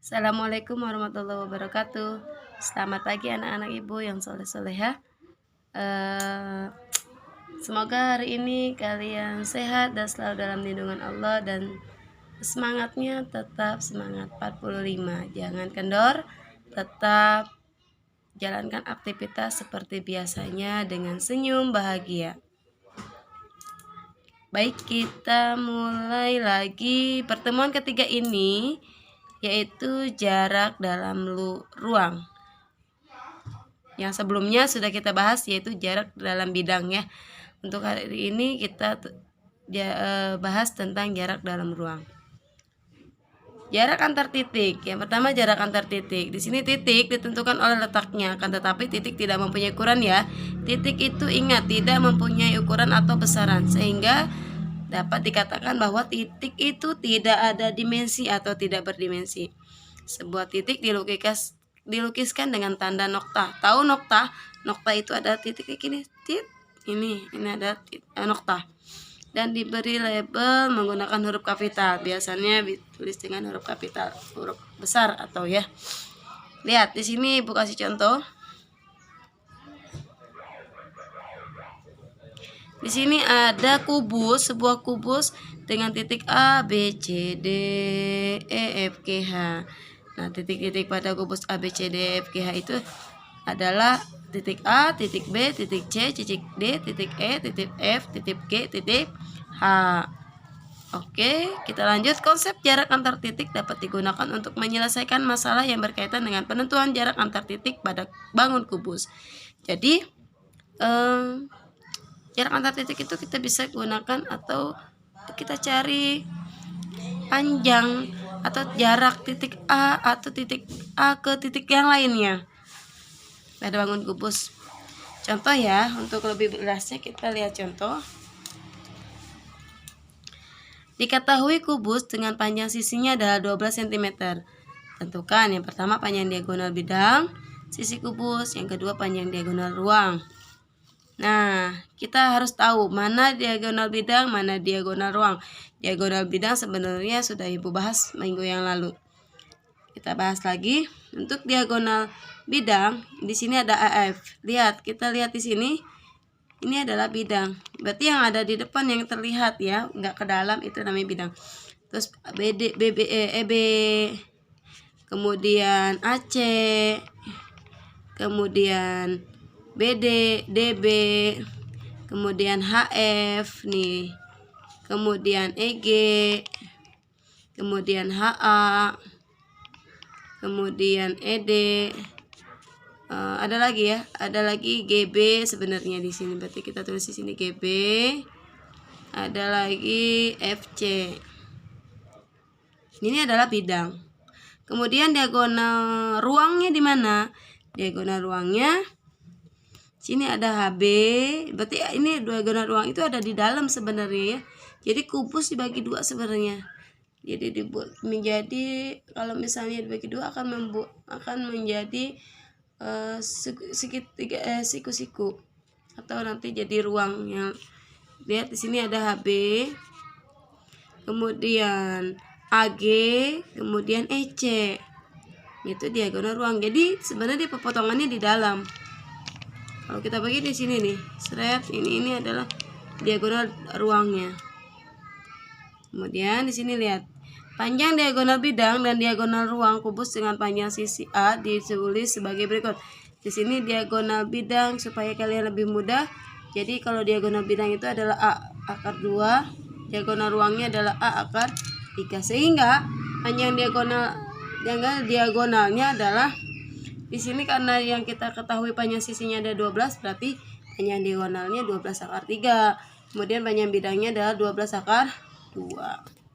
Assalamualaikum warahmatullahi wabarakatuh. Selamat pagi anak-anak ibu yang soleh-soleha. Semoga hari ini kalian sehat dan selalu dalam lindungan Allah, dan semangatnya tetap semangat 45. Jangan kendor, tetap jalankan aktivitas seperti biasanya dengan senyum bahagia. Baik, kita mulai lagi pertemuan ketiga ini, yaitu jarak dalam ruang. Yang sebelumnya sudah kita bahas, yaitu jarak dalam bidang ya. Untuk hari ini kita bahas tentang jarak dalam ruang. Jarak antar titik. Yang pertama, jarak antar titik. Di sini titik ditentukan oleh letaknya, akan tetapi titik tidak mempunyai ukuran ya. Titik itu ingat tidak mempunyai ukuran atau besaran, sehingga dapat dikatakan bahwa titik itu tidak ada dimensi atau tidak berdimensi. Sebuah titik dilukiskan dengan tanda nokta. Tahu nokta? Nokta itu ada titik ini, ini ada nokta. Dan diberi label menggunakan huruf kapital. Biasanya ditulis dengan huruf kapital, huruf besar atau ya. Lihat di sini Ibu kasih contoh. Di sini ada kubus, sebuah kubus dengan titik A, B, C, D, E, F, G, H. Nah, titik-titik pada kubus A, B, C, D, E, F, G, H itu adalah titik A, titik B, titik C, titik D, titik E, titik F, titik G, titik H. Oke, kita lanjut. Konsep jarak antar titik dapat digunakan untuk menyelesaikan masalah yang berkaitan dengan penentuan jarak antar titik pada bangun kubus. Jadi, jarak antar titik itu kita bisa gunakan atau kita cari panjang atau jarak titik A atau titik A ke titik yang lainnya pada bangun kubus. Contoh ya, untuk lebih jelasnya kita lihat contoh. Diketahui kubus dengan panjang sisinya adalah 12 cm. Tentukan yang pertama panjang diagonal bidang sisi kubus, yang kedua panjang diagonal ruang. Nah, kita harus tahu mana diagonal bidang, mana diagonal ruang. Diagonal bidang sebenarnya sudah Ibu bahas minggu yang lalu. Kita bahas lagi. Untuk diagonal bidang, di sini ada AF. Lihat, kita lihat di sini. Ini adalah bidang. Berarti yang ada di depan yang terlihat ya, nggak ke dalam, itu namanya bidang. Terus BD, EB, kemudian AC, kemudian BD, DB, kemudian HF nih, kemudian EG, kemudian HA, kemudian ED, ada lagi ya, ada lagi GB sebenarnya di sini, berarti kita tulis di sini GB, ada lagi FC. Ini adalah bidang. Kemudian diagonal ruangnya di mana? Diagonal ruangnya sini ada HB, berarti ini diagonal ruang itu ada di dalam sebenarnya ya. Jadi kubus dibagi dua sebenarnya. Jadi dibuat menjadi, kalau misalnya dibagi dua akan menjadi siku-siku atau nanti jadi ruang yang. Lihat di sini ada HB, kemudian AG, kemudian EC. Itu diagonal ruang. Jadi sebenarnya pepotongannya di dalam. Kalau kita bagi di sini nih, seret, ini adalah diagonal ruangnya. Kemudian di sini lihat, panjang diagonal bidang dan diagonal ruang kubus dengan panjang sisi A ditulis sebagai berikut. Di sini diagonal bidang supaya kalian lebih mudah. Jadi kalau diagonal bidang itu adalah A akar 2, diagonal ruangnya adalah A akar 3. Sehingga panjang diagonalnya adalah di sini, karena yang kita ketahui panjang sisinya ada 12, berarti panjang diagonalnya 12 akar 3. Kemudian panjang bidangnya adalah 12 akar 2.